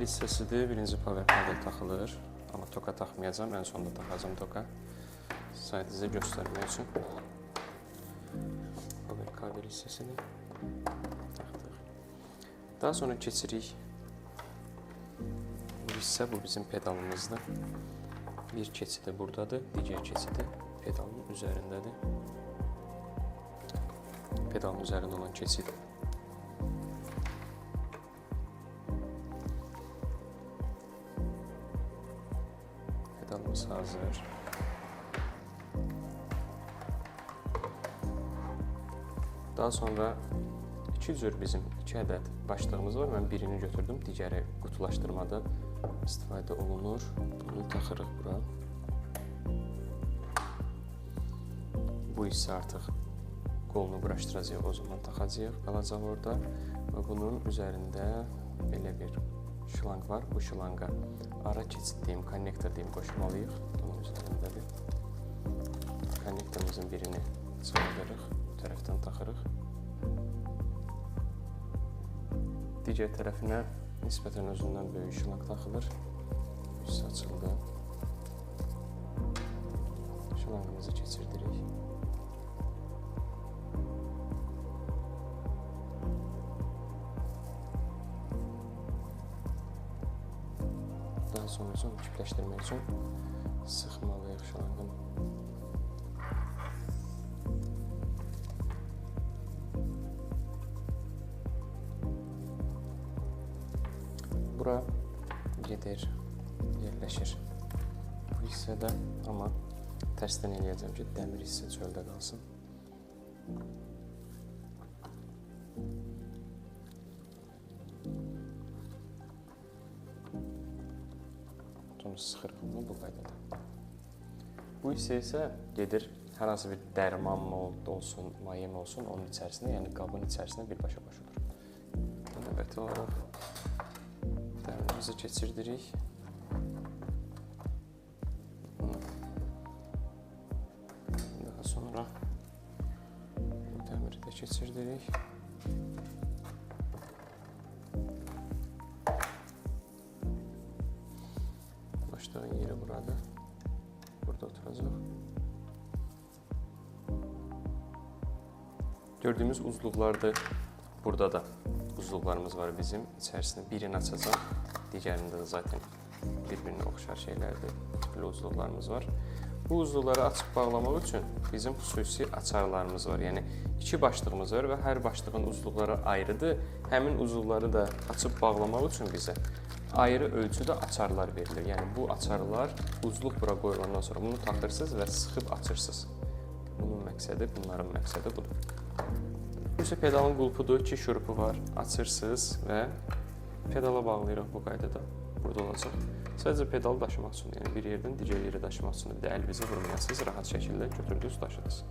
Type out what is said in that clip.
hissəsidir. Birinci power pedal taxılır. Amma toka taxmayacağım. Ən sonda taxacağım toka. Sadəcə göstərmək üçün. Power kabel hissəsini taxdıq. Daha sonra keçirik. Bu hissə bu bizim pedalımızdır. Bir keçidi buradadır. Digər keçidi pedalın üzərindədir. Pedalın üzərində olan keçid. Pedalımız hazır. Daha sonra iki cür bizim 2 ədəd başlığımız var. Mən birini götürdüm. Digəri qutulaşdırmada istifadə olunur. Bunu taxırıq bura. Bu hissə artıq qolunu quraşdıracaq, o zaman taxacaq, qalacaq orada. Və bunun üzərində belə bir şılanq var. Bu şılanqa ara keçid deyim, konnektor deyim qoşmalıyıq. Bunun üzərindədir. Konnektorumuzun birini çıxardırıq, bu tərəfdən taxırıq. Digər tərəfinə nisbətən özündən böyük şılanq taxılır. Bu hissə açıldı. Şılanqımızı keçirdirik. Daha sonra onu küpləşdirmək üçün sıxmalıyıq şılanqını. Bura gedir, yerləşir bu hissədə, amma tərsdən eləyəcəm ki, dəmir hissə çöldə qalsın. Sonra sıxırıq bunu bu qaydada. Bu hissə isə gedir, hər hansı bir dərman olsun, maye olsun, onun içərisinə, yəni qabın içərisinə birbaşa boşulur. Növbəti olaraq dəmirimizi keçirdirik. Daha sonra bu dəmiri də keçirdirik. Başlığın yeri burada. Burada oturacaq. Gördüyümüz uzluqlardır. Burada da uzluqlarımız var bizim. İçərisində birini açacaq. Digərində də zaten bir-birinə oxşar şeylərdir. Tipli uzluqlarımız var. Bu uzluqları açıb bağlamaq üçün bizim xüsusi açarlarımız var. Yəni, 2 başlığımız var və hər başlığın uzluqları ayrıdır. Həmin uzluqları da açıb bağlamaq üçün bizə ayrı ölçüdə açarlar verilir. Yəni, bu açarlar uzluq bura qoyulandan sonra bunu taxırsınız və sıxıb açırsınız. Bunun məqsədi, bunların məqsədi budur. Bu isə pedalın qulpudur, 2 şurupu var. Açırsınız və pedala bağlayırıq bu qaydada. Burada olacaq. Sadəcə pedalı daşımaq üçün, yəni bir yerdən digər yerə daşımaq üçün bir də əl bizi vurmayasınız, rahat şəkildə götürdünüz, daşıdınız.